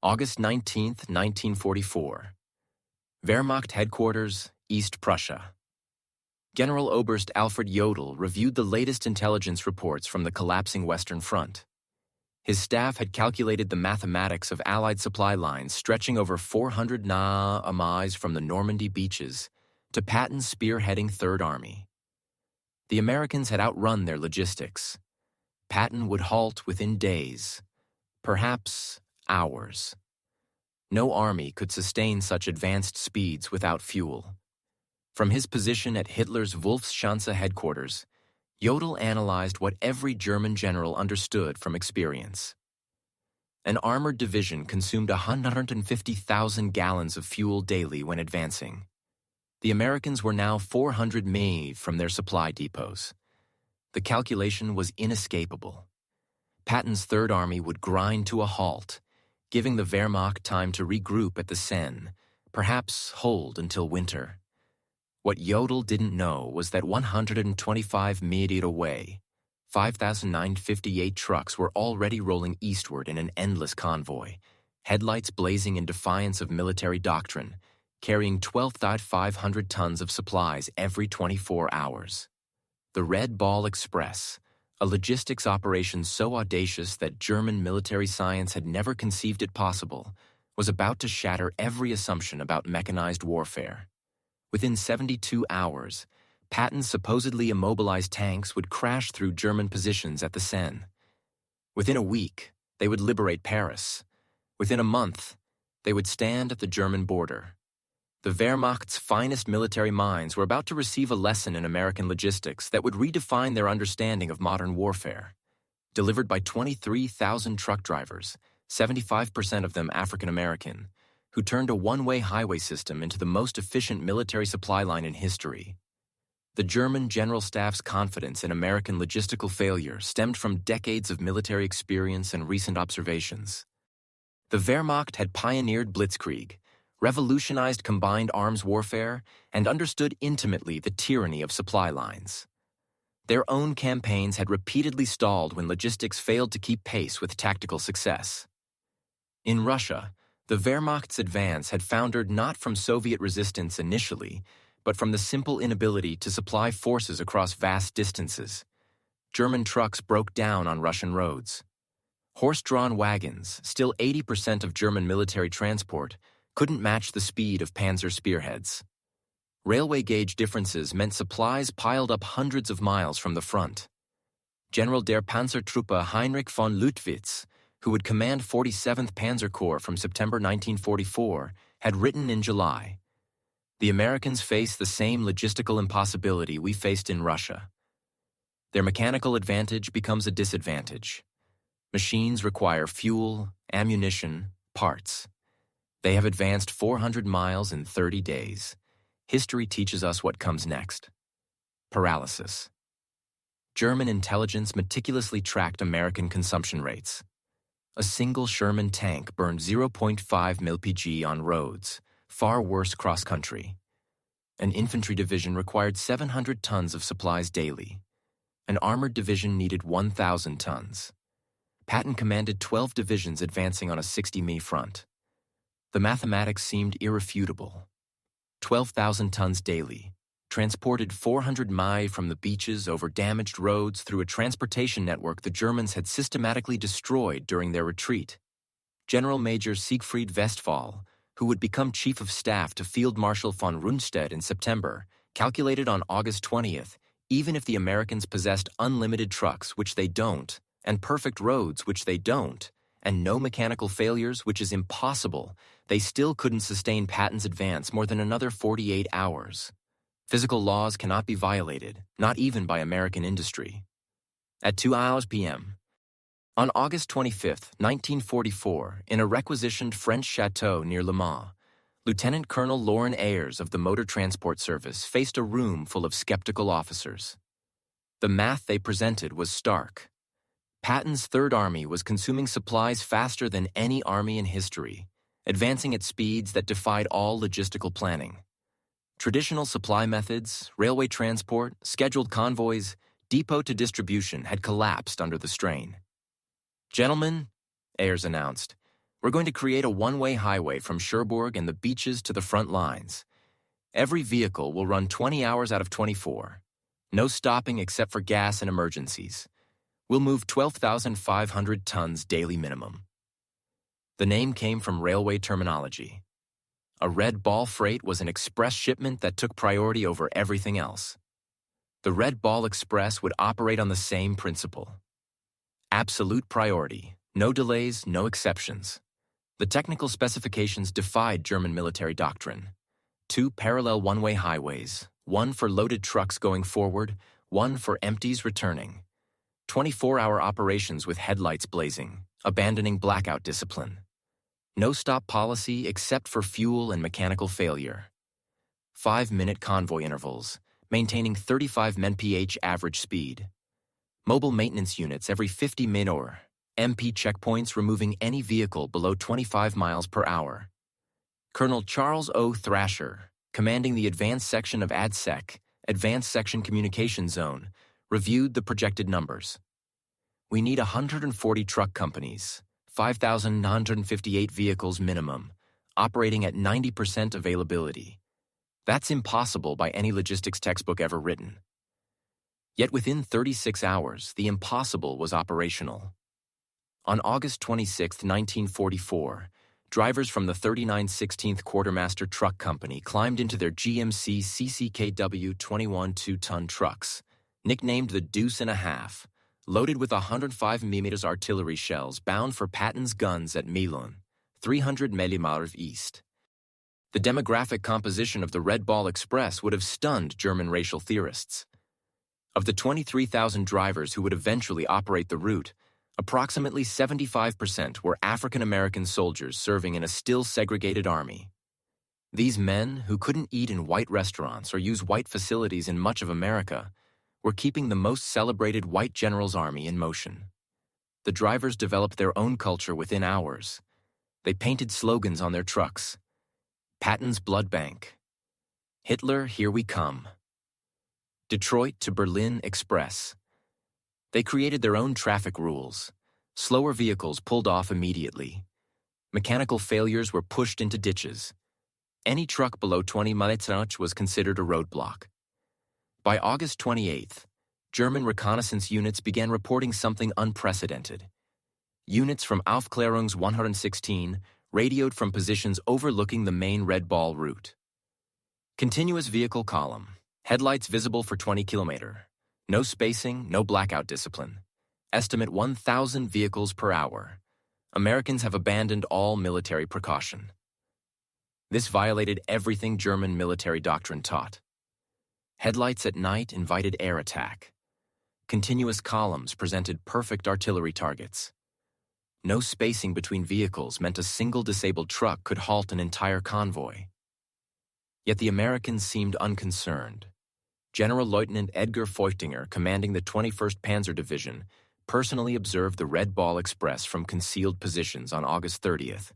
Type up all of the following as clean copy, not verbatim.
August 19, 1944. Wehrmacht Headquarters, East Prussia. General Oberst Alfred Jodl reviewed the latest intelligence reports from the collapsing Western Front. His staff had calculated the mathematics of Allied supply lines stretching over 400 miles from the Normandy beaches to Patton's spearheading Third Army. The Americans had outrun their logistics. Patton would halt within days, perhaps hours. No army could sustain such advanced speeds without fuel. From his position at Hitler's Wolfschanze headquarters, Jodl analyzed what every German general understood from experience. An armored division consumed 150,000 gallons of fuel daily when advancing. The Americans were now 400 mi from their supply depots. The calculation was inescapable. Patton's Third Army would grind to a halt, giving the Wehrmacht time to regroup at the Seine, perhaps hold until winter. What Jodl didn't know was that 125 meters away, 5,958 trucks were already rolling eastward in an endless convoy, headlights blazing in defiance of military doctrine, carrying 12,500 tons of supplies every 24 hours. The Red Ball Express, a logistics operation so audacious that German military science had never conceived it possible, was about to shatter every assumption about mechanized warfare. Within 72 hours, Patton's supposedly immobilized tanks would crash through German positions at the Seine. Within a week, they would liberate Paris. Within a month, they would stand at the German border. The Wehrmacht's finest military minds were about to receive a lesson in American logistics that would redefine their understanding of modern warfare. Delivered by 23,000 truck drivers, 75% of them African American, who turned a one-way highway system into the most efficient military supply line in history. The German General Staff's confidence in American logistical failure stemmed from decades of military experience and recent observations. The Wehrmacht had pioneered Blitzkrieg, revolutionized combined arms warfare, and understood intimately the tyranny of supply lines. Their own campaigns had repeatedly stalled when logistics failed to keep pace with tactical success. In Russia, the Wehrmacht's advance had foundered not from Soviet resistance initially, but from the simple inability to supply forces across vast distances. German trucks broke down on Russian roads. Horse-drawn wagons, still 80% of German military transport, couldn't match the speed of panzer spearheads. Railway gauge differences meant supplies piled up hundreds of miles from the front. General der Panzertruppe Heinrich von Lüttwitz, who would command 47th Panzer Corps from September 1944, had written in July, "The Americans face the same logistical impossibility we faced in Russia. Their mechanical advantage becomes a disadvantage. Machines require fuel, ammunition, parts. They have advanced 400 miles in 30 days. History teaches us what comes next. Paralysis." German intelligence meticulously tracked American consumption rates. A single Sherman tank burned 0.5 mpg on roads, far worse cross-country. An infantry division required 700 tons of supplies daily. An armored division needed 1,000 tons. Patton commanded 12 divisions advancing on a 60 mi front. The mathematics seemed irrefutable. 12,000 tons daily, transported 400 mi from the beaches over damaged roads through a transportation network the Germans had systematically destroyed during their retreat. General Major Siegfried Westphal, who would become Chief of Staff to Field Marshal von Rundstedt in September, calculated on August 20th, even if the Americans possessed unlimited trucks, which they don't, and perfect roads, which they don't, and no mechanical failures, which is impossible, they still couldn't sustain Patton's advance more than another 48 hours. Physical laws cannot be violated, not even by American industry. At 2 p.m., on August 25, 1944, in a requisitioned French chateau near Le Mans, Lieutenant Colonel Loren Ayers of the Motor Transport Service faced a room full of skeptical officers. The math they presented was stark. Patton's Third Army was consuming supplies faster than any army in history, advancing at speeds that defied all logistical planning. Traditional supply methods, railway transport, scheduled convoys, depot to distribution had collapsed under the strain. "Gentlemen," Ayers announced, We're going to create a one-way highway from Cherbourg and the beaches to the front lines. Every vehicle will run 20 hours out of 24. No stopping except for gas and emergencies. We'll move 12,500 tons daily minimum. The name came from railway terminology. A red ball freight was an express shipment that took priority over everything else. The Red Ball Express would operate on the same principle. Absolute priority, no delays, no exceptions. The technical specifications defied German military doctrine. 2 parallel one-way highways, one for loaded trucks going forward, one for empties returning. 24-hour operations with headlights blazing, abandoning blackout discipline. No stop policy except for fuel and mechanical failure. 5-minute convoy intervals, maintaining 35 mph average speed. Mobile maintenance units every 50 min or MP checkpoints removing any vehicle below 25 miles per hour. Colonel Charles O. Thrasher, commanding the Advanced Section of ADSEC, Advanced Section Communication Zone, reviewed the projected numbers. We need 140 truck companies, 5,958 vehicles minimum, operating at 90% availability. That's impossible by any logistics textbook ever written. Yet within 36 hours, the impossible was operational. On August 26, 1944, drivers from the 39 16th Quartermaster Truck Company climbed into their GMC CCKW 21 2-ton trucks, nicknamed the Deuce and a Half, loaded with 105 mm artillery shells bound for Patton's guns at Melun, 300 mm east. The demographic composition of the Red Ball Express would have stunned German racial theorists. Of the 23,000 drivers who would eventually operate the route, approximately 75% were African American soldiers serving in a still segregated army. These men, who couldn't eat in white restaurants or use white facilities in much of America, were keeping the most celebrated white general's army in motion. The drivers developed their own culture within hours. They painted slogans on their trucks. Patton's Blood Bank. Hitler, here we come. Detroit to Berlin Express. They created their own traffic rules. Slower vehicles pulled off immediately. Mechanical failures were pushed into ditches. Any truck below 20 mph was considered a roadblock. By August 28th, German reconnaissance units began reporting something unprecedented. Units from Aufklärungs 116 radioed from positions overlooking the main Red Ball route. Continuous vehicle column, headlights visible for 20 km. No spacing, no blackout discipline. Estimate 1,000 vehicles per hour. Americans have abandoned all military precaution. This violated everything German military doctrine taught. Headlights at night invited air attack. Continuous columns presented perfect artillery targets. No spacing between vehicles meant a single disabled truck could halt an entire convoy. Yet the Americans seemed unconcerned. General Lieutenant Edgar Feuchtinger, commanding the 21st Panzer Division, personally observed the Red Ball Express from concealed positions on August 30th.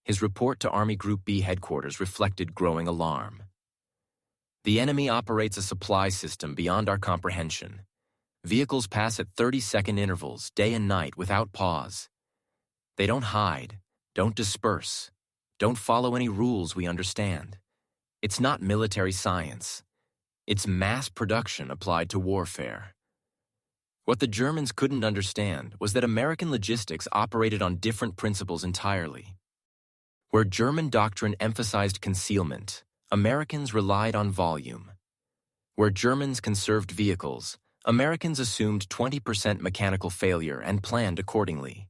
His report to Army Group B headquarters reflected growing alarm. The enemy operates a supply system beyond our comprehension. Vehicles pass at 30-second intervals, day and night, without pause. They don't hide, don't disperse, don't follow any rules we understand. It's not military science. It's mass production applied to warfare. What the Germans couldn't understand was that American logistics operated on different principles entirely. Where German doctrine emphasized concealment, Americans relied on volume. Where Germans conserved vehicles, Americans assumed 20% mechanical failure and planned accordingly.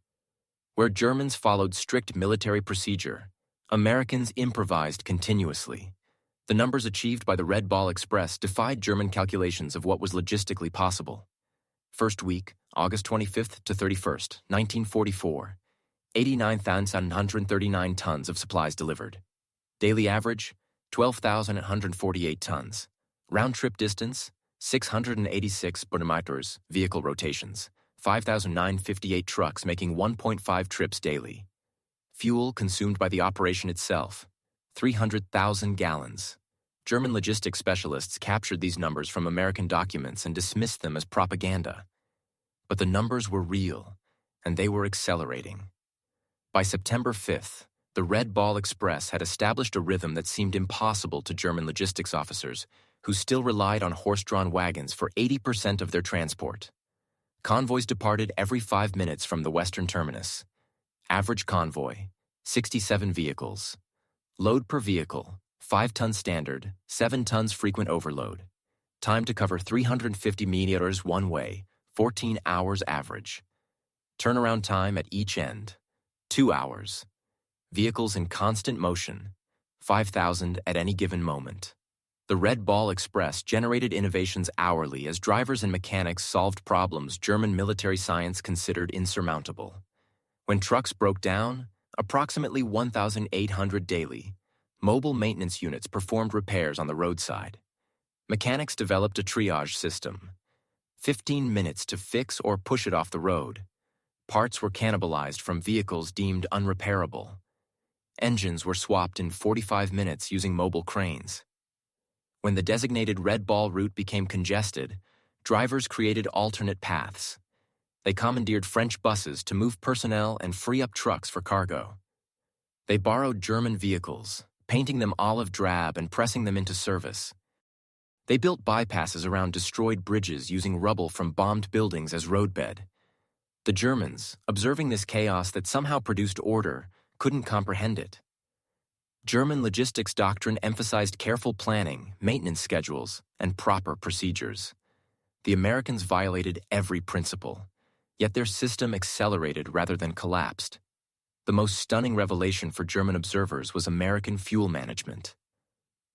Where Germans followed strict military procedure, Americans improvised continuously. The numbers achieved by the Red Ball Express defied German calculations of what was logistically possible. First week, August 25th to 31st, 1944, 89,739 tons of supplies delivered. Daily average, 12,148 tons. Round-trip distance, 686 kilometers, vehicle rotations, 5,958 trucks making 1.5 trips daily. Fuel consumed by the operation itself, 300,000 gallons. German logistics specialists captured these numbers from American documents and dismissed them as propaganda. But the numbers were real, and they were accelerating. By September 5th, the Red Ball Express had established a rhythm that seemed impossible to German logistics officers, who still relied on horse-drawn wagons for 80% of their transport. Convoys departed every 5 minutes from the western terminus. Average convoy, 67 vehicles. Load per vehicle, 5 tons standard, 7 tons frequent overload. Time to cover 350 meters one way, 14 hours average. Turnaround time at each end, 2 hours. Vehicles in constant motion, 5,000 at any given moment. The Red Ball Express generated innovations hourly as drivers and mechanics solved problems German military science considered insurmountable. When trucks broke down, approximately 1,800 daily, mobile maintenance units performed repairs on the roadside. Mechanics developed a triage system. 15 minutes to fix or push it off the road. Parts were cannibalized from vehicles deemed unrepairable. Engines were swapped in 45 minutes using mobile cranes. When the designated Red Ball route became congested, drivers created alternate paths. They commandeered French buses to move personnel and free up trucks for cargo. They borrowed German vehicles, painting them olive drab and pressing them into service. They built bypasses around destroyed bridges using rubble from bombed buildings as roadbed. The Germans, observing this chaos that somehow produced order, couldn't comprehend it. German logistics doctrine emphasized careful planning, maintenance schedules, and proper procedures. The Americans violated every principle, yet their system accelerated rather than collapsed. The most stunning revelation for German observers was American fuel management.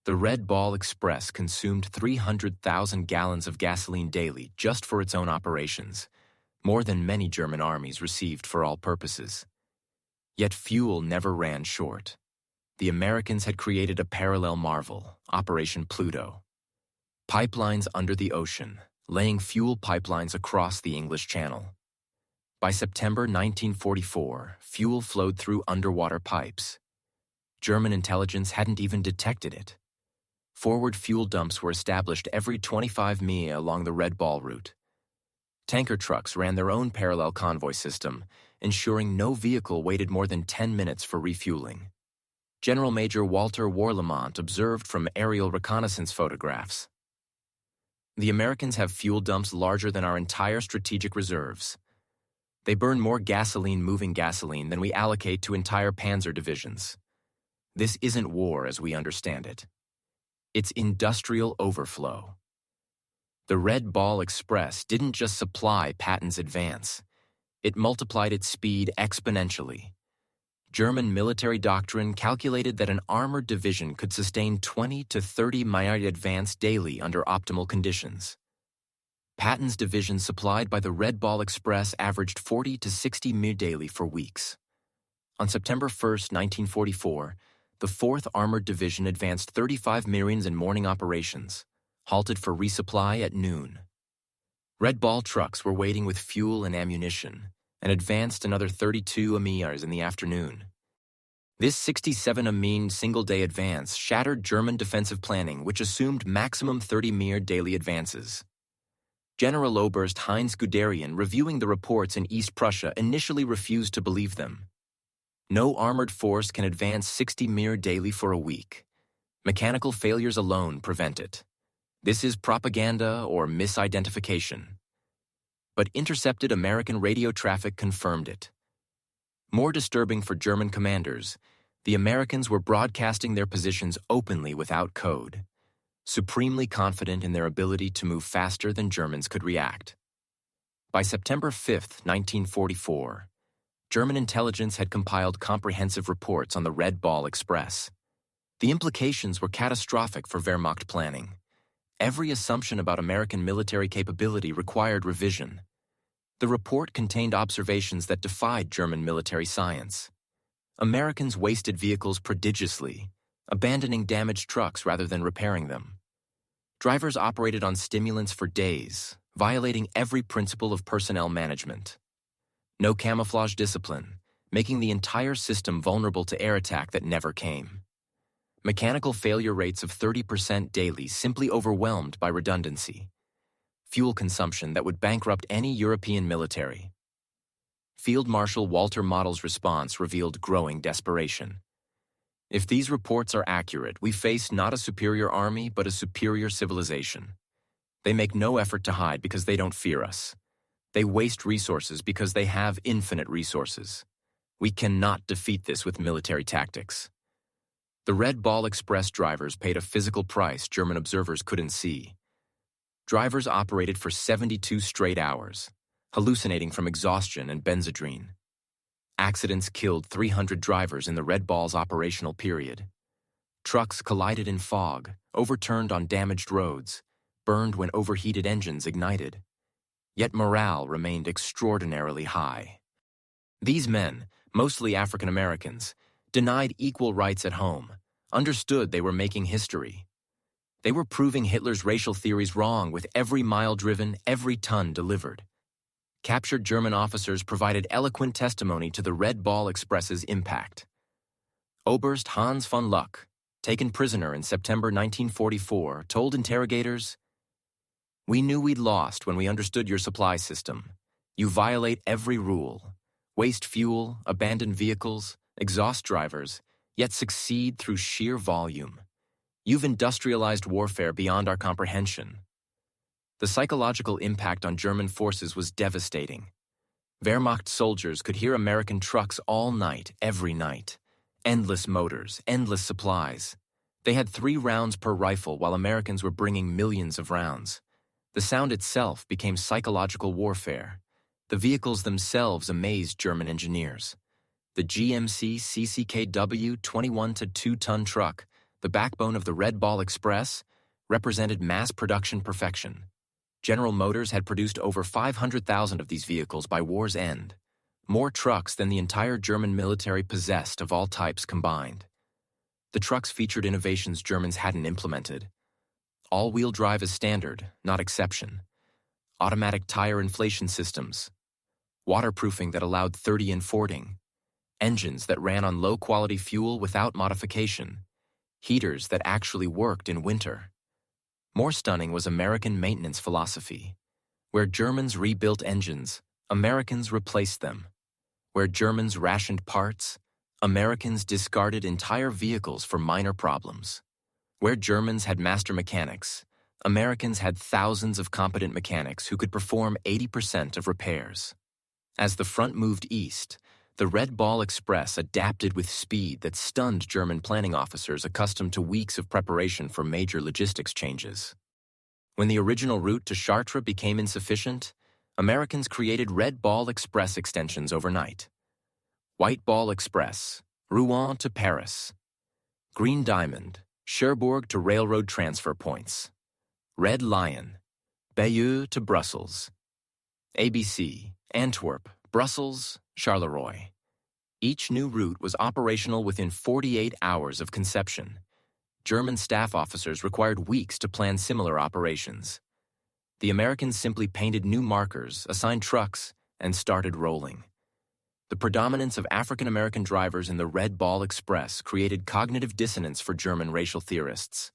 The Red Ball Express consumed 300,000 gallons of gasoline daily just for its own operations, more than many German armies received for all purposes. Yet fuel never ran short. The Americans had created a parallel marvel, Operation Pluto. Pipelines under the ocean, laying fuel pipelines across the English Channel. By September 1944, fuel flowed through underwater pipes. German intelligence hadn't even detected it. Forward fuel dumps were established every 25 mi along the Red Ball route. Tanker trucks ran their own parallel convoy system, ensuring no vehicle waited more than 10 minutes for refueling. General Major Walter Warlimont observed from aerial reconnaissance photographs. The Americans have fuel dumps larger than our entire strategic reserves. They burn more gasoline moving gasoline than we allocate to entire panzer divisions. This isn't war as we understand it. It's industrial overflow. The Red Ball Express didn't just supply Patton's advance. It multiplied its speed exponentially. German military doctrine calculated that an armored division could sustain 20 to 30 mi advance daily under optimal conditions. Patton's division supplied by the Red Ball Express averaged 40 to 60 mi daily for weeks. On September 1, 1944, the 4th Armored Division advanced 35 miles in morning operations, halted for resupply at noon. Red Ball trucks were waiting with fuel and ammunition, and advanced another 32 miles in the afternoon. This 67 amine single-day advance shattered German defensive planning, which assumed maximum 30 mir daily advances. General Oberst Heinz Guderian, reviewing the reports in East Prussia, initially refused to believe them. No armored force can advance 60 mir daily for a week. Mechanical failures alone prevent it. This is propaganda or misidentification. But intercepted American radio traffic confirmed it. More disturbing for German commanders, the Americans were broadcasting their positions openly without code, supremely confident in their ability to move faster than Germans could react. By September 5, 1944, German intelligence had compiled comprehensive reports on the Red Ball Express. The implications were catastrophic for Wehrmacht planning. Every assumption about American military capability required revision. The report contained observations that defied German military science. Americans wasted vehicles prodigiously, abandoning damaged trucks rather than repairing them. Drivers operated on stimulants for days, violating every principle of personnel management. No camouflage discipline, making the entire system vulnerable to air attack that never came. Mechanical failure rates of 30% daily simply overwhelmed by redundancy. Fuel consumption that would bankrupt any European military. Field Marshal Walter Model's response revealed growing desperation. If these reports are accurate, we face not a superior army, but a superior civilization. They make no effort to hide because they don't fear us. They waste resources because they have infinite resources. We cannot defeat this with military tactics. The Red Ball Express drivers paid a physical price German observers couldn't see. Drivers operated for 72 straight hours, hallucinating from exhaustion and benzodrine. Accidents killed 300 drivers in the Red Ball's operational period. Trucks collided in fog, overturned on damaged roads, burned when overheated engines ignited. Yet morale remained extraordinarily high. These men, mostly African Americans, denied equal rights at home, understood they were making history. They were proving Hitler's racial theories wrong with every mile driven, every ton delivered. Captured German officers provided eloquent testimony to the Red Ball Express's impact. Oberst Hans von Luck, taken prisoner in September 1944, told interrogators, "We knew we'd lost when we understood your supply system. You violate every rule, waste fuel, abandon vehicles, exhaust drivers, yet succeed through sheer volume. You've industrialized warfare beyond our comprehension." The psychological impact on German forces was devastating. Wehrmacht soldiers could hear American trucks all night, every night. Endless motors, endless supplies. They had 3 rounds per rifle while Americans were bringing millions of rounds. The sound itself became psychological warfare. The vehicles themselves amazed German engineers. The GMC CCKW 21 to 2-ton truck, the backbone of the Red Ball Express, represented mass production perfection. General Motors had produced over 500,000 of these vehicles by war's end, more trucks than the entire German military possessed of all types combined. The trucks featured innovations Germans hadn't implemented. All-wheel drive as standard, not exception. Automatic tire inflation systems. Waterproofing that allowed 30-in fording. Engines that ran on low-quality fuel without modification. Heaters that actually worked in winter. More stunning was American maintenance philosophy. Where Germans rebuilt engines, Americans replaced them. Where Germans rationed parts, Americans discarded entire vehicles for minor problems. Where Germans had master mechanics, Americans had thousands of competent mechanics who could perform 80% of repairs. As the front moved east, the Red Ball Express adapted with speed that stunned German planning officers accustomed to weeks of preparation for major logistics changes. When the original route to Chartres became insufficient, Americans created Red Ball Express extensions overnight. White Ball Express, Rouen to Paris. Green Diamond, Cherbourg to railroad transfer points. Red Lion, Bayeux to Brussels. ABC, Antwerp, Brussels, Charleroi. Each new route was operational within 48 hours of conception. German staff officers required weeks to plan similar operations. The Americans simply painted new markers, assigned trucks, and started rolling. The predominance of African American drivers in the Red Ball Express created cognitive dissonance for German racial theorists.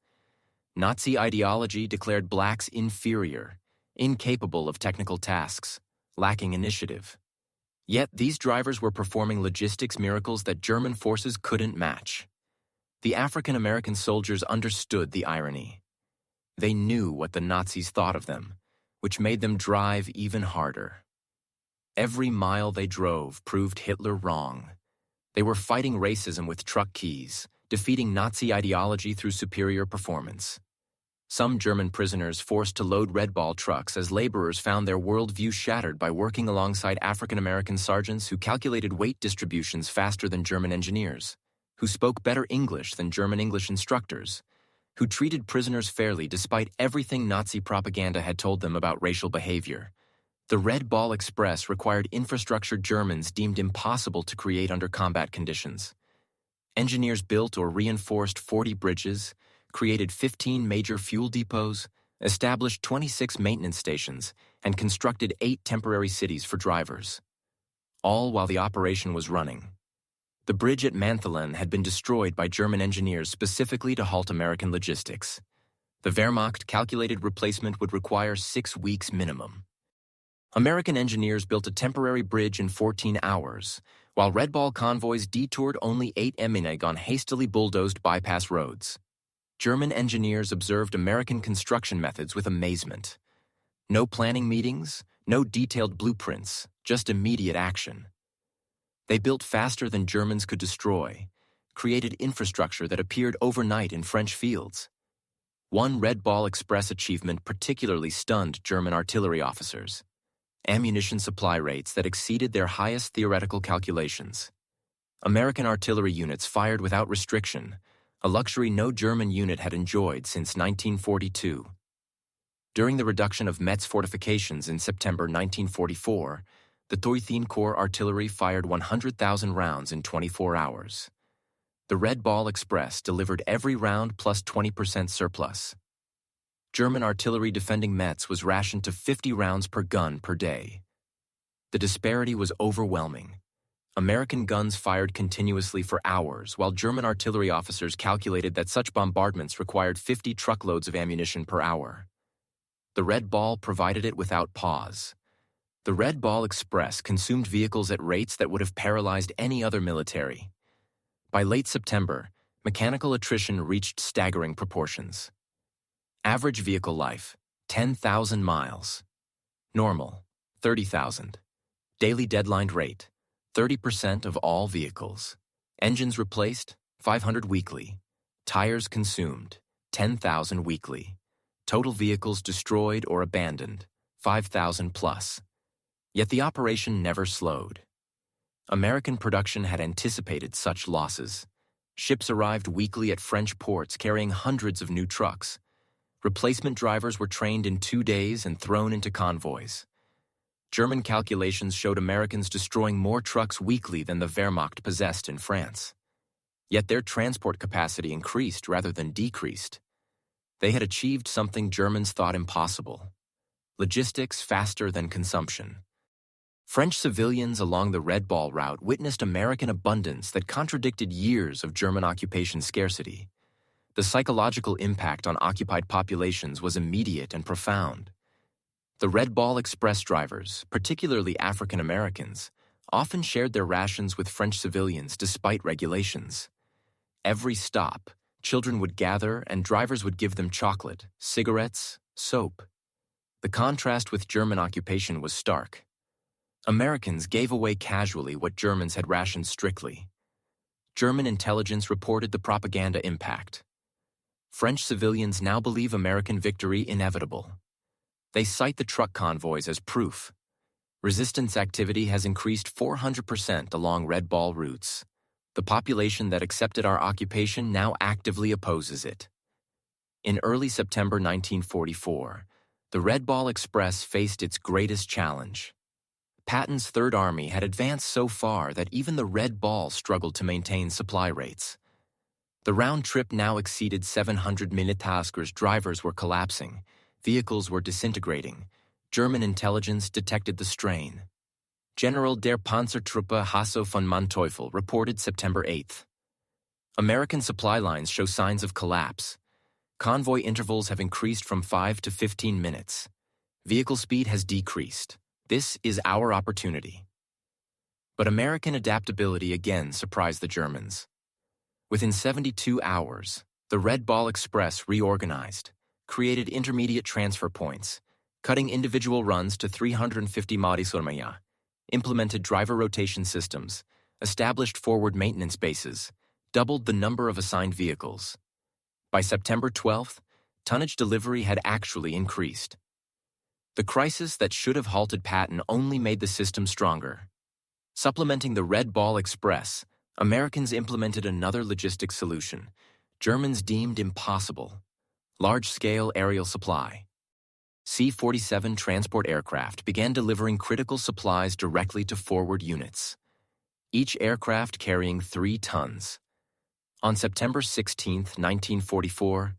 Nazi ideology declared blacks inferior, incapable of technical tasks, lacking initiative. Yet these drivers were performing logistics miracles that German forces couldn't match. The African American soldiers understood the irony. They knew what the Nazis thought of them, which made them drive even harder. Every mile they drove proved Hitler wrong. They were fighting racism with truck keys, defeating Nazi ideology through superior performance. Some German prisoners forced to load Red Ball trucks as laborers found their worldview shattered by working alongside African American sergeants who calculated weight distributions faster than German engineers, who spoke better English than German English instructors, who treated prisoners fairly despite everything Nazi propaganda had told them about racial behavior. The Red Ball Express required infrastructure Germans deemed impossible to create under combat conditions. Engineers built or reinforced 40 bridges, created 15 major fuel depots, established 26 maintenance stations, and constructed 8 temporary cities for drivers. All while the operation was running. The bridge at Manthelin had been destroyed by German engineers specifically to halt American logistics. The Wehrmacht calculated replacement would require 6 weeks minimum. American engineers built a temporary bridge in 14 hours, while Red Ball convoys detoured only 8 minutes on hastily bulldozed bypass roads. German engineers observed American construction methods with amazement. No planning meetings, no detailed blueprints, just immediate action. They built faster than Germans could destroy, created infrastructure that appeared overnight in French fields. One Red Ball Express achievement particularly stunned German artillery officers: ammunition supply rates that exceeded their highest theoretical calculations. American artillery units fired without restriction, a luxury no German unit had enjoyed since 1942. During the reduction of Metz fortifications in September 1944, the 13th Corps artillery fired 100,000 rounds in 24 hours. The Red Ball Express delivered every round plus 20% surplus. German artillery defending Metz was rationed to 50 rounds per gun per day. The disparity was overwhelming. American guns fired continuously for hours, while German artillery officers calculated that such bombardments required 50 truckloads of ammunition per hour. The Red Ball provided it without pause. The Red Ball Express consumed vehicles at rates that would have paralyzed any other military. By late September, mechanical attrition reached staggering proportions. Average vehicle life, 10,000 miles. Normal, 30,000. Daily deadline rate, 30% of all vehicles. Engines replaced, 500 weekly. Tires consumed, 10,000 weekly. Total vehicles destroyed or abandoned, 5,000 plus. Yet the operation never slowed. American production had anticipated such losses. Ships arrived weekly at French ports carrying hundreds of new trucks. Replacement drivers were trained in 2 days and thrown into convoys. German calculations showed Americans destroying more trucks weekly than the Wehrmacht possessed in France. Yet their transport capacity increased rather than decreased. They had achieved something Germans thought impossible: logistics faster than consumption. French civilians along the Red Ball route witnessed American abundance that contradicted years of German occupation scarcity. The psychological impact on occupied populations was immediate and profound. The Red Ball Express drivers, particularly African Americans, often shared their rations with French civilians despite regulations. Every stop, children would gather and drivers would give them chocolate, cigarettes, soap. The contrast with German occupation was stark. Americans gave away casually what Germans had rationed strictly. German intelligence reported the propaganda impact. French civilians now believe American victory inevitable. They cite the truck convoys as proof. Resistance activity has increased 400% along Red Ball routes. The population that accepted our occupation now actively opposes it. In early September 1944, the Red Ball Express faced its greatest challenge. Patton's Third Army had advanced so far that even the Red Ball struggled to maintain supply rates. The round trip now exceeded 700 minutaskers. Drivers were collapsing. Vehicles were disintegrating. German intelligence detected the strain. General der Panzertruppe Hasso von Manteuffel reported September 8th. American supply lines show signs of collapse. Convoy intervals have increased from 5 to 15 minutes. Vehicle speed has decreased. This is our opportunity. But American adaptability again surprised the Germans. Within 72 hours, the Red Ball Express reorganized, created intermediate transfer points, cutting individual runs to 350 miles, implemented driver rotation systems, established forward maintenance bases, doubled the number of assigned vehicles. By September 12th, tonnage delivery had actually increased. The crisis that should have halted Patton only made the system stronger. Supplementing the Red Ball Express, Americans implemented another logistic solution Germans deemed impossible: large-scale aerial supply. C-47 transport aircraft began delivering critical supplies directly to forward units, each aircraft carrying 3 tons. On September 16, 1944,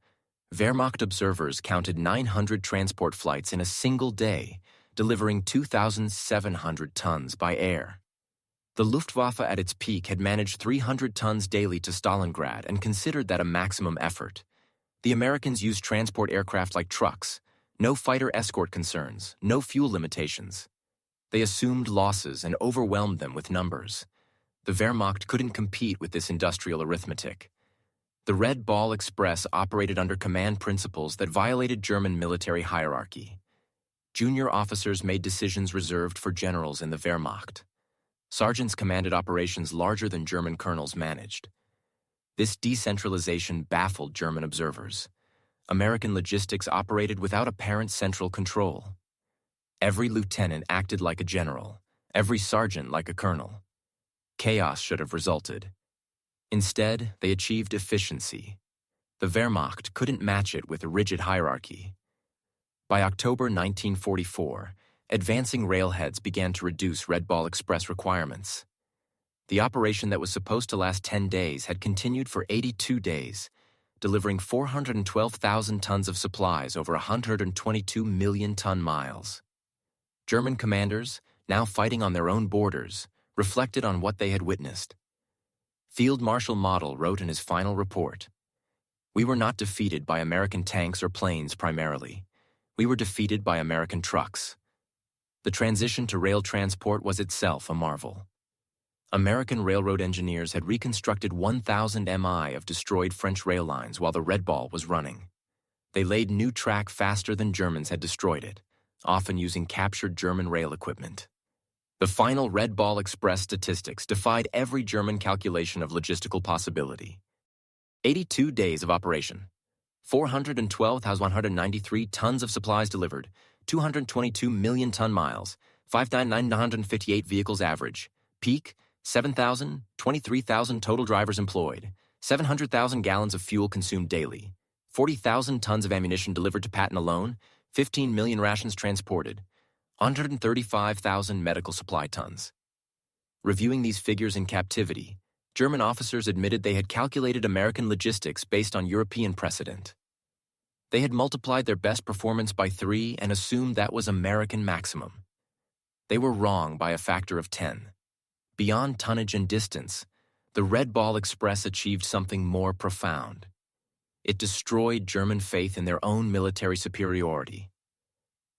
Wehrmacht observers counted 900 transport flights in a single day, delivering 2,700 tons by air. The Luftwaffe at its peak had managed 300 tons daily to Stalingrad and considered that a maximum effort. The Americans used transport aircraft like trucks, no fighter escort concerns, no fuel limitations. They assumed losses and overwhelmed them with numbers. The Wehrmacht couldn't compete with this industrial arithmetic. The Red Ball Express operated under command principles that violated German military hierarchy. Junior officers made decisions reserved for generals in the Wehrmacht. Sergeants commanded operations larger than German colonels managed. This decentralization baffled German observers. American logistics operated without apparent central control. Every lieutenant acted like a general, every sergeant like a colonel. Chaos should have resulted. Instead, they achieved efficiency. The Wehrmacht couldn't match it with a rigid hierarchy. By October 1944, advancing railheads began to reduce Red Ball Express requirements. The operation that was supposed to last 10 days had continued for 82 days, delivering 412,000 tons of supplies over 122 million ton miles. German commanders, now fighting on their own borders, reflected on what they had witnessed. Field Marshal Model wrote in his final report, "We were not defeated by American tanks or planes primarily. We were defeated by American trucks." The transition to rail transport was itself a marvel. American railroad engineers had reconstructed 1,000 mi of destroyed French rail lines while the Red Ball was running. They laid new track faster than Germans had destroyed it, often using captured German rail equipment. The final Red Ball Express statistics defied every German calculation of logistical possibility. 82 days of operation, 412,193 tons of supplies delivered, 222 million ton miles, 5,958 vehicles average, peak, 7,000, 23,000 total drivers employed, 700,000 gallons of fuel consumed daily, 40,000 tons of ammunition delivered to Patton alone, 15 million rations transported, 135,000 medical supply tons. Reviewing these figures in captivity, German officers admitted they had calculated American logistics based on European precedent. They had multiplied their best performance by 3 and assumed that was American maximum. They were wrong by a factor of 10. Beyond tonnage and distance, the Red Ball Express achieved something more profound. It destroyed German faith in their own military superiority.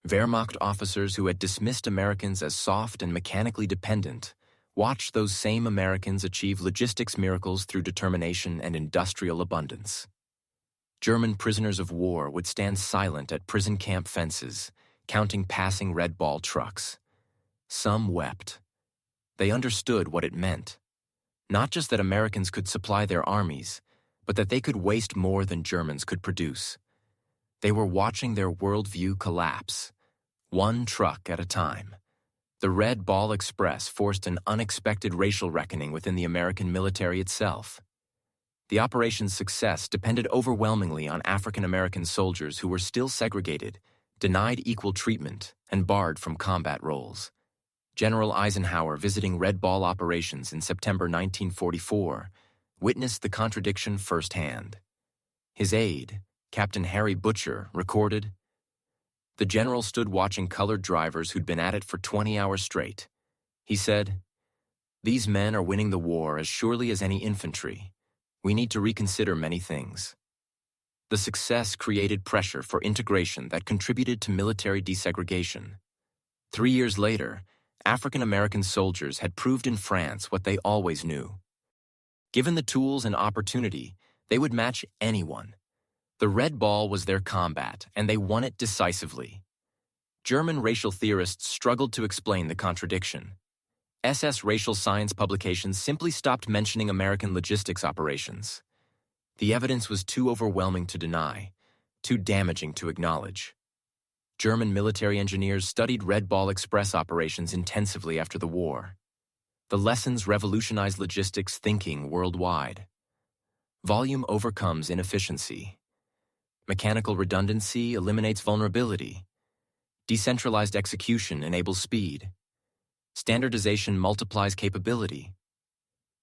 Wehrmacht officers who had dismissed Americans as soft and mechanically dependent watched those same Americans achieve logistics miracles through determination and industrial abundance. German prisoners of war would stand silent at prison camp fences, counting passing Red Ball trucks. Some wept. They understood what it meant. Not just that Americans could supply their armies, but that they could waste more than Germans could produce. They were watching their worldview collapse, one truck at a time. The Red Ball Express forced an unexpected racial reckoning within the American military itself. The operation's success depended overwhelmingly on African American soldiers who were still segregated, denied equal treatment, and barred from combat roles. General Eisenhower, visiting Red Ball operations in September 1944, witnessed the contradiction firsthand. His aide, Captain Harry Butcher, recorded, "The general stood watching colored drivers who'd been at it for 20 hours straight. He said, 'These men are winning the war as surely as any infantry. We need to reconsider many things.' The success created pressure for integration that contributed to military desegregation. 3 years later, African American soldiers had proved in France what they always knew. Given the tools and opportunity, they would match anyone. The Red Ball was their combat, and they won it decisively. German racial theorists struggled to explain the contradiction. SS racial science publications simply stopped mentioning American logistics operations. The evidence was too overwhelming to deny, too damaging to acknowledge. German military engineers studied Red Ball Express operations intensively after the war. The lessons revolutionized logistics thinking worldwide. Volume overcomes inefficiency. Mechanical redundancy eliminates vulnerability. Decentralized execution enables speed. Standardization multiplies capability.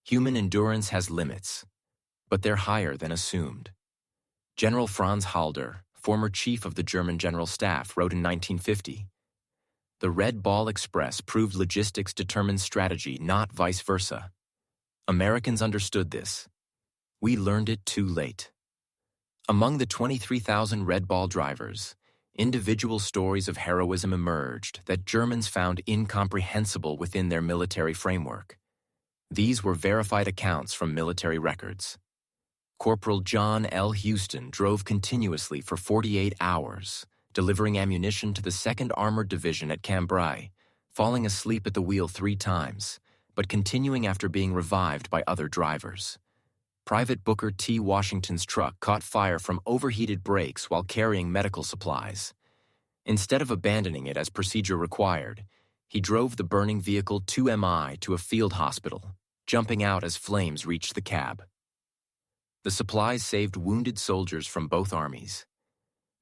Human endurance has limits, but they're higher than assumed. General Franz Halder, former chief of the German General Staff, wrote in 1950, "The Red Ball Express proved logistics determines strategy, not vice versa. Americans understood this. We learned it too late." Among the 23,000 Red Ball drivers, Individual stories of heroism emerged that Germans found incomprehensible within their military framework. These were verified accounts from military records. Corporal John L. Houston drove continuously for 48 hours, delivering ammunition to the 2nd Armored Division at Cambrai, falling asleep at the wheel 3 times, but continuing after being revived by other drivers. Private Booker T. Washington's truck caught fire from overheated brakes while carrying medical supplies. Instead of abandoning it as procedure required, he drove the burning vehicle 2 mi to a field hospital, jumping out as flames reached the cab. The supplies saved wounded soldiers from both armies.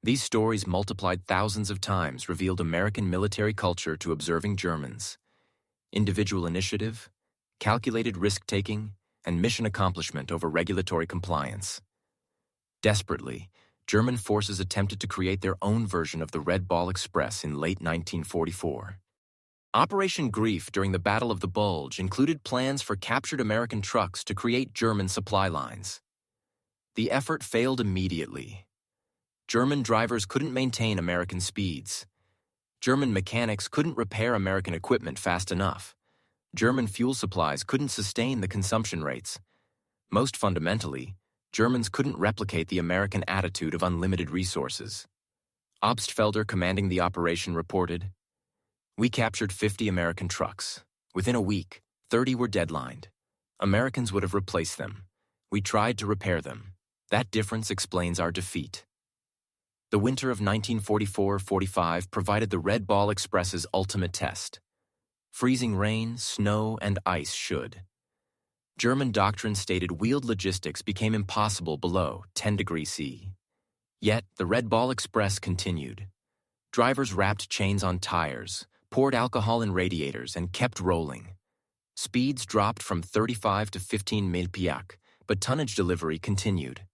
These stories, multiplied thousands of times, revealed American military culture to observing Germans. Individual initiative, calculated risk-taking, and mission accomplishment over regulatory compliance. Desperately, German forces attempted to create their own version of the Red Ball Express in late 1944. Operation Grief during the Battle of the Bulge included plans for captured American trucks to create German supply lines. The effort failed immediately. German drivers couldn't maintain American speeds. German mechanics couldn't repair American equipment fast enough. German fuel supplies couldn't sustain the consumption rates. Most fundamentally, Germans couldn't replicate the American attitude of unlimited resources. Obstfelder, commanding the operation, reported, "We captured 50 American trucks. Within a week, 30 were deadlined. Americans would have replaced them. We tried to repair them. That difference explains our defeat." The winter of 1944-45 provided the Red Ball Express's ultimate test. Freezing rain, snow, and ice should. German doctrine stated wheeled logistics became impossible below 10 degrees C. Yet, the Red Ball Express continued. Drivers wrapped chains on tires, poured alcohol in radiators, and kept rolling. Speeds dropped from 35 to 15 mph, but tonnage delivery continued.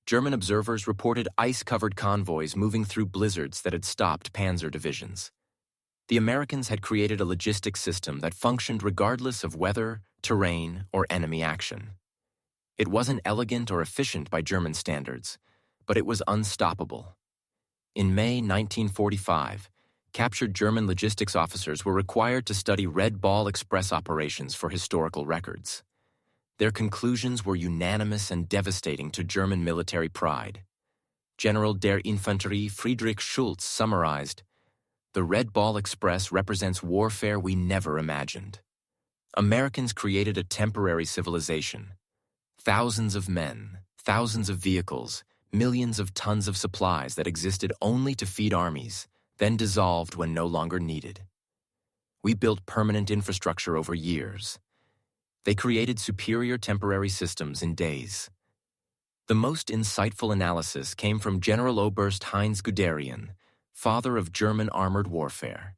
German observers reported ice-covered convoys moving through blizzards that had stopped panzer divisions. The Americans had created a logistics system that functioned regardless of weather, terrain, or enemy action. It wasn't elegant or efficient by German standards, but it was unstoppable. In May 1945, captured German logistics officers were required to study Red Ball Express operations for historical records. Their conclusions were unanimous and devastating to German military pride. General der Infanterie Friedrich Schulz summarized, "The Red Ball Express represents warfare we never imagined. Americans created a temporary civilization. Thousands of men, thousands of vehicles, millions of tons of supplies that existed only to feed armies, then dissolved when no longer needed. We built permanent infrastructure over years. They created superior temporary systems in days." The most insightful analysis came from General Oberst Heinz Guderian, father of German armored warfare.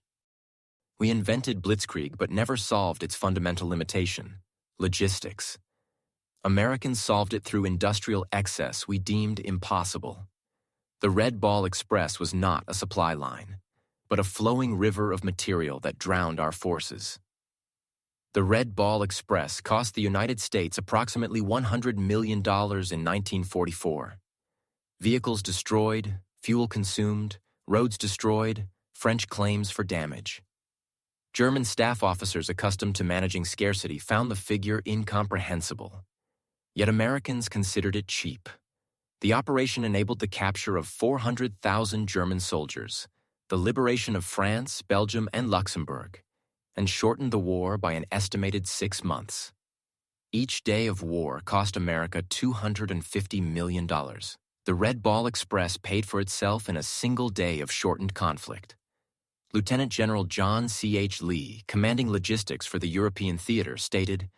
"We invented Blitzkrieg but never solved its fundamental limitation, logistics. Americans solved it through industrial excess we deemed impossible. The Red Ball Express was not a supply line, but a flowing river of material that drowned our forces. The Red Ball Express cost the United States approximately $100 million in 1944. Vehicles destroyed, fuel consumed, roads destroyed, French claims for damage. German staff officers accustomed to managing scarcity found the figure incomprehensible. Yet Americans considered it cheap. The operation enabled the capture of 400,000 German soldiers, the liberation of France, Belgium, and Luxembourg, and shortened the war by an estimated 6 months. Each day of war cost America $250 million. The Red Ball Express paid for itself in a single day of shortened conflict. Lieutenant General John C.H. Lee, commanding logistics for the European theater, stated,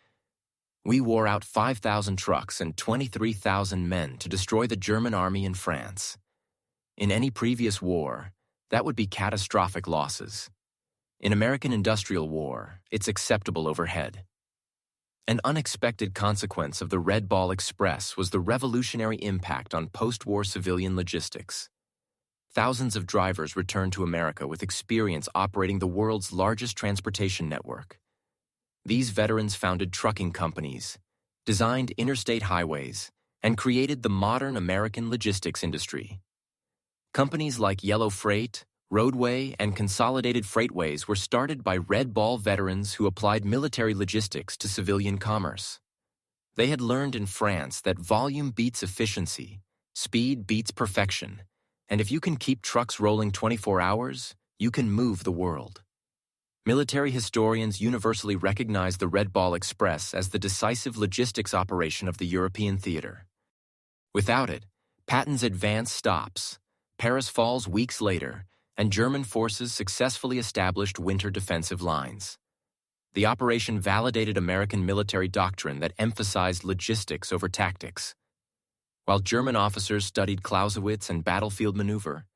"We wore out 5,000 trucks and 23,000 men to destroy the German army in France. In any previous war, that would be catastrophic losses. In American industrial war, it's acceptable overhead." An unexpected consequence of the Red Ball Express was the revolutionary impact on post-war civilian logistics. Thousands of drivers returned to America with experience operating the world's largest transportation network. These veterans founded trucking companies, designed interstate highways, and created the modern American logistics industry. Companies like Yellow Freight, Roadway, and Consolidated Freightways were started by Red Ball veterans who applied military logistics to civilian commerce. They had learned in France that volume beats efficiency, speed beats perfection, and if you can keep trucks rolling 24 hours, you can move the world. Military historians universally recognize the Red Ball Express as the decisive logistics operation of the European theater. Without it, Patton's advance stops, Paris falls weeks later, and German forces successfully established winter defensive lines. The operation validated American military doctrine that emphasized logistics over tactics. While German officers studied Clausewitz and battlefield maneuver,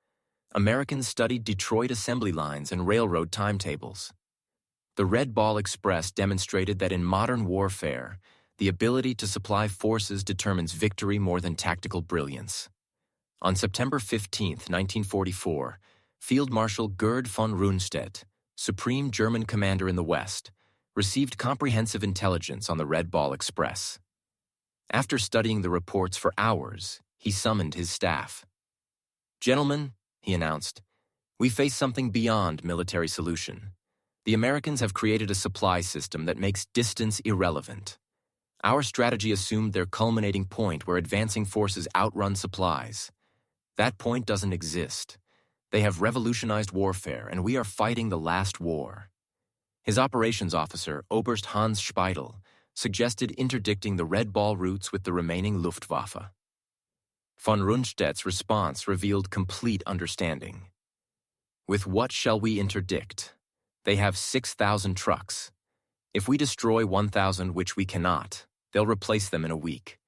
Americans studied Detroit assembly lines and railroad timetables. The Red Ball Express demonstrated that in modern warfare, the ability to supply forces determines victory more than tactical brilliance. On September 15, 1944, Field Marshal Gerd von Rundstedt, supreme German commander in the West, received comprehensive intelligence on the Red Ball Express. After studying the reports for hours, he summoned his staff. "Gentlemen," he announced, "we face something beyond military solution. The Americans have created a supply system that makes distance irrelevant. Our strategy assumed their culminating point where advancing forces outrun supplies. That point doesn't exist. They have revolutionized warfare, and we are fighting the last war." His operations officer, Oberst Hans Speidel, suggested interdicting the Red Ball routes with the remaining Luftwaffe. Von Rundstedt's response revealed complete understanding. "With what shall we interdict? They have 6,000 trucks. If we destroy 1,000, which we cannot, they'll replace them in a week.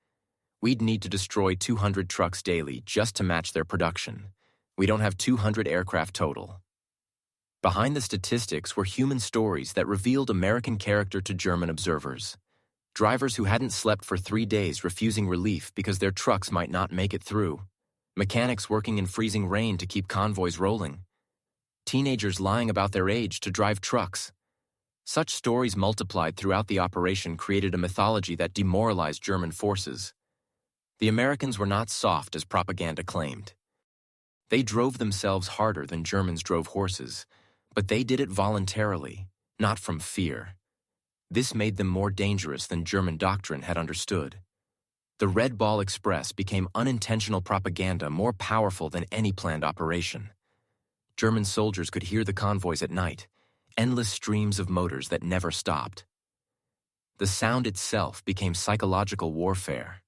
We'd need to destroy 200 trucks daily just to match their production. We don't have 200 aircraft total." Behind the statistics were human stories that revealed American character to German observers. Drivers who hadn't slept for 3 days refusing relief because their trucks might not make it through. Mechanics working in freezing rain to keep convoys rolling. Teenagers lying about their age to drive trucks. Such stories multiplied throughout the operation created a mythology that demoralized German forces. The Americans were not soft as propaganda claimed. They drove themselves harder than Germans drove horses, but they did it voluntarily, not from fear. This made them more dangerous than German doctrine had understood. The Red Ball Express became unintentional propaganda more powerful than any planned operation. German soldiers could hear the convoys at night, endless streams of motors that never stopped. The sound itself became psychological warfare.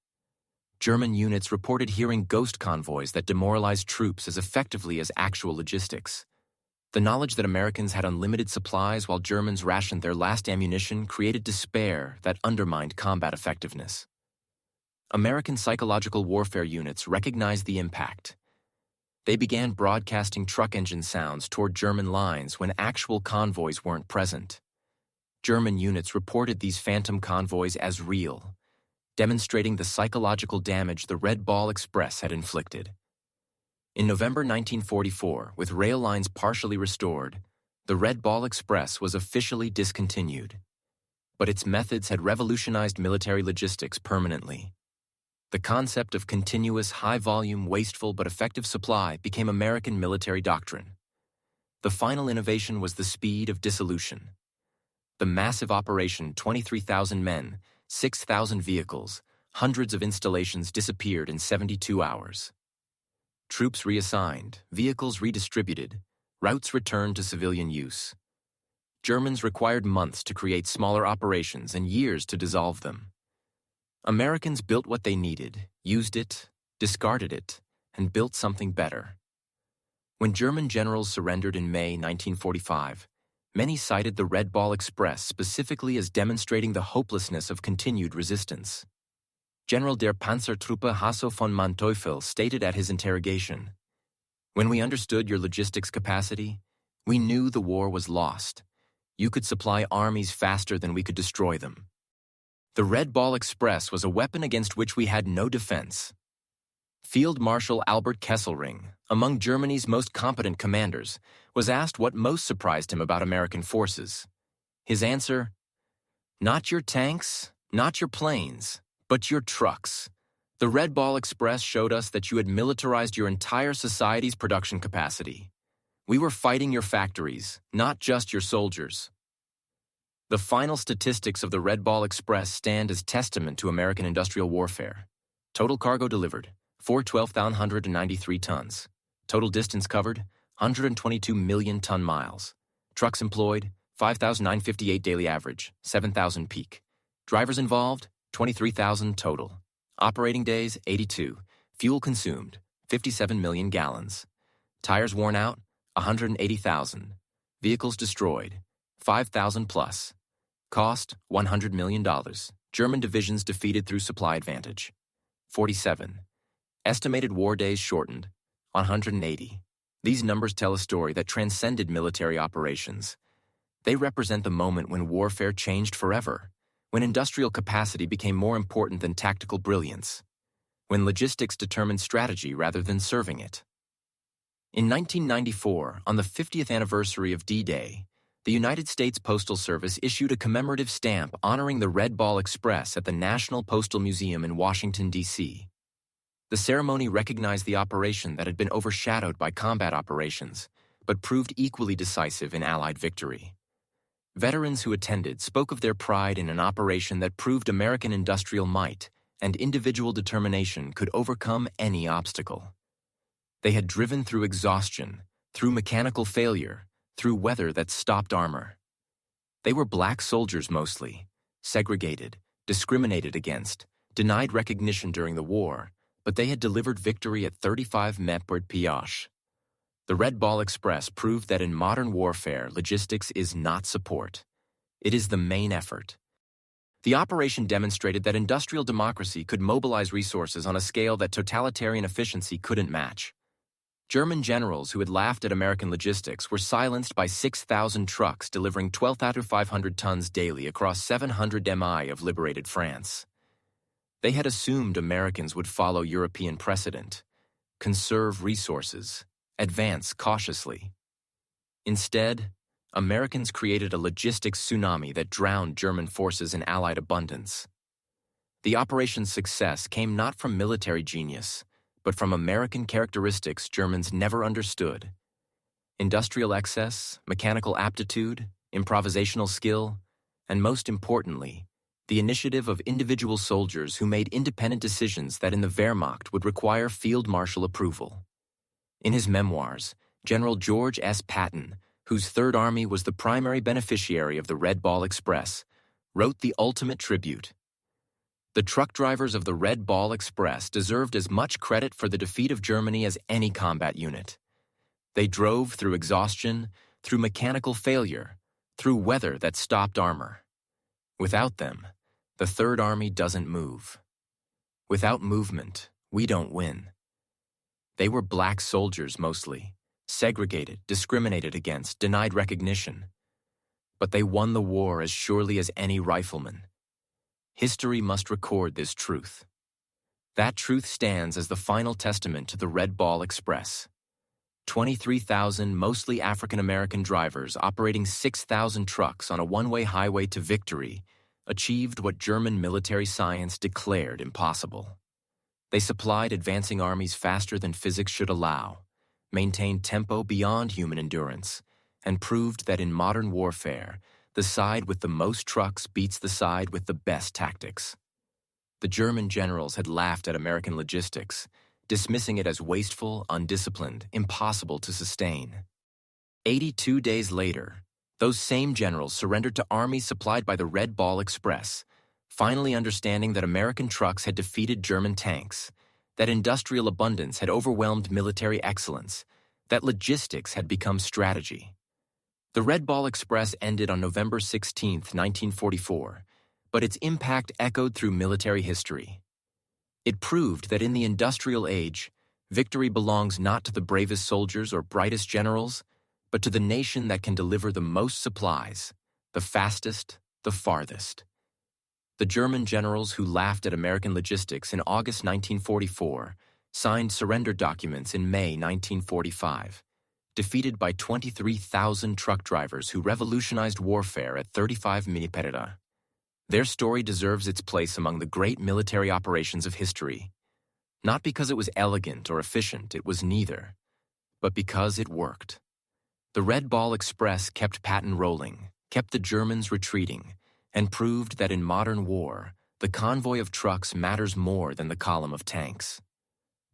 German units reported hearing ghost convoys that demoralized troops as effectively as actual logistics. The knowledge that Americans had unlimited supplies while Germans rationed their last ammunition created despair that undermined combat effectiveness. American psychological warfare units recognized the impact. They began broadcasting truck engine sounds toward German lines when actual convoys weren't present. German units reported these phantom convoys as real, demonstrating the psychological damage the Red Ball Express had inflicted. In November 1944, with rail lines partially restored, the Red Ball Express was officially discontinued. But its methods had revolutionized military logistics permanently. The concept of continuous, high-volume, wasteful but effective supply became American military doctrine. The final innovation was the speed of dissolution. The massive operation, 23,000 men, 6,000 vehicles, hundreds of installations disappeared in 72 hours. Troops reassigned, vehicles redistributed, routes returned to civilian use. Germans required months to create smaller operations and years to dissolve them. Americans built what they needed, used it, discarded it, and built something better. When German generals surrendered in May 1945, many cited the Red Ball Express specifically as demonstrating the hopelessness of continued resistance. General der Panzertruppe Hasso von Manteuffel stated at his interrogation, "When we understood your logistics capacity, we knew the war was lost. You could supply armies faster than we could destroy them." The Red Ball Express was a weapon against which we had no defense. Field Marshal Albert Kesselring, among Germany's most competent commanders, was asked what most surprised him about American forces. His answer, "Not your tanks, not your planes, but your trucks. The Red Ball Express showed us that you had militarized your entire society's production capacity. We were fighting your factories, not just your soldiers. The final statistics of the Red Ball Express stand as testament to American industrial warfare. Total cargo delivered, 412,193 tons. Total distance covered, 122 million ton miles. Trucks employed, 5,958 daily average, 7,000 peak. Drivers involved, 23,000 total. Operating days, 82. Fuel consumed, 57 million gallons. Tires worn out, 180,000. Vehicles destroyed, 5,000 plus. Cost, $100 million. German divisions defeated through supply advantage. 47. Estimated war days shortened, 180. These numbers tell a story that transcended military operations. They represent the moment when warfare changed forever, when industrial capacity became more important than tactical brilliance, when logistics determined strategy rather than serving it. In 1994, on the 50th anniversary of D-Day, the United States Postal Service issued a commemorative stamp honoring the Red Ball Express at the National Postal Museum in Washington, D.C. The ceremony recognized the operation that had been overshadowed by combat operations, but proved equally decisive in Allied victory. Veterans who attended spoke of their pride in an operation that proved American industrial might and individual determination could overcome any obstacle. They had driven through exhaustion, through mechanical failure, through weather that stopped armor. They were black soldiers mostly, segregated, discriminated against, denied recognition during the war, but they had delivered victory at 35 Meport-Piache. The Red Ball Express proved that in modern warfare, logistics is not support. It is the main effort. The operation demonstrated that industrial democracy could mobilize resources on a scale that totalitarian efficiency couldn't match. German generals who had laughed at American logistics were silenced by 6,000 trucks delivering 12,500 tons daily across 700 mi of liberated France. They had assumed Americans would follow European precedent, conserve resources, advance cautiously. Instead, Americans created a logistics tsunami that drowned German forces in Allied abundance. The operation's success came not from military genius, but from American characteristics Germans never understood: industrial excess, mechanical aptitude, improvisational skill, and most importantly, the initiative of individual soldiers who made independent decisions that in the Wehrmacht would require field marshal approval. In his memoirs, General George S. Patton, whose Third Army was the primary beneficiary of the Red Ball Express, wrote the ultimate tribute. The truck drivers of the Red Ball Express deserved as much credit for the defeat of Germany as any combat unit. They drove through exhaustion, through mechanical failure, through weather that stopped armor. Without them, the Third Army doesn't move. Without movement, we don't win. They were black soldiers mostly, segregated, discriminated against, denied recognition. But they won the war as surely as any rifleman. History must record this truth. That truth stands as the final testament to the Red Ball Express. 23,000 mostly African-American drivers operating 6,000 trucks on a one-way highway to victory achieved what German military science declared impossible. They supplied advancing armies faster than physics should allow, maintained tempo beyond human endurance, and proved that in modern warfare, the side with the most trucks beats the side with the best tactics. The German generals had laughed at American logistics, dismissing it as wasteful, undisciplined, impossible to sustain. 82 days later, those same generals surrendered to armies supplied by the Red Ball Express, finally understanding that American trucks had defeated German tanks, that industrial abundance had overwhelmed military excellence, that logistics had become strategy. The Red Ball Express ended on November 16, 1944, but its impact echoed through military history. It proved that in the industrial age, victory belongs not to the bravest soldiers or brightest generals, but to the nation that can deliver the most supplies, the fastest, the farthest. The German generals who laughed at American logistics in August 1944 signed surrender documents in May 1945, defeated by 23,000 truck drivers who revolutionized warfare at 35 Miniperera. Their story deserves its place among the great military operations of history. Not because it was elegant or efficient, it was neither, but because it worked. The Red Ball Express kept Patton rolling, kept the Germans retreating, and proved that in modern war, the convoy of trucks matters more than the column of tanks.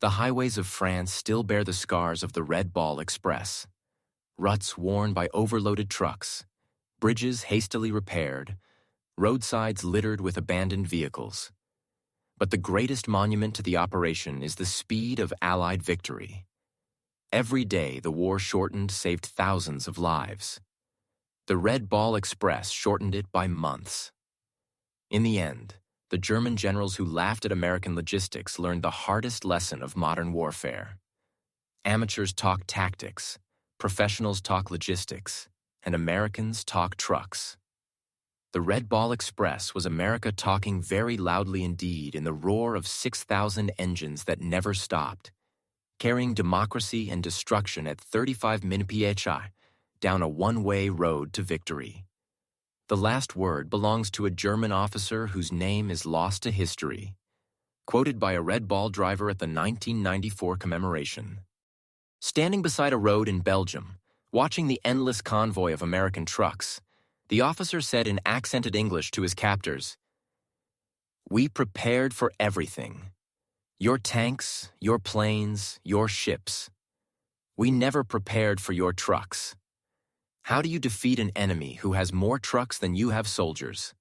The highways of France still bear the scars of the Red Ball Express. Ruts worn by overloaded trucks, bridges hastily repaired, roadsides littered with abandoned vehicles. But the greatest monument to the operation is the speed of Allied victory. Every day the war shortened saved thousands of lives. The Red Ball Express shortened it by months. In the end, the German generals who laughed at American logistics learned the hardest lesson of modern warfare. Amateurs talk tactics, professionals talk logistics, and Americans talk trucks. The Red Ball Express was America talking very loudly indeed in the roar of 6,000 engines that never stopped, carrying democracy and destruction at 35 mph down a one-way road to victory. The last word belongs to a German officer whose name is lost to history, quoted by a Red Ball driver at the 1994 commemoration. Standing beside a road in Belgium, watching the endless convoy of American trucks, the officer said in accented English to his captors, "We prepared for everything. Your tanks, your planes, your ships. We never prepared for your trucks. How do you defeat an enemy who has more trucks than you have soldiers?"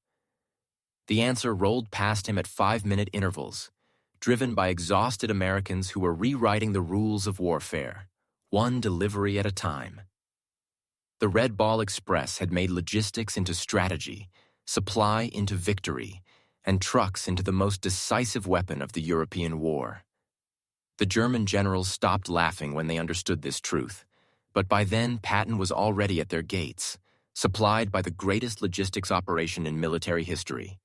The answer rolled past him at 5-minute intervals, driven by exhausted Americans who were rewriting the rules of warfare, one delivery at a time. The Red Ball Express had made logistics into strategy, supply into victory, and trucks into the most decisive weapon of the European war. The German generals stopped laughing when they understood this truth, but by then Patton was already at their gates, supplied by the greatest logistics operation in military history.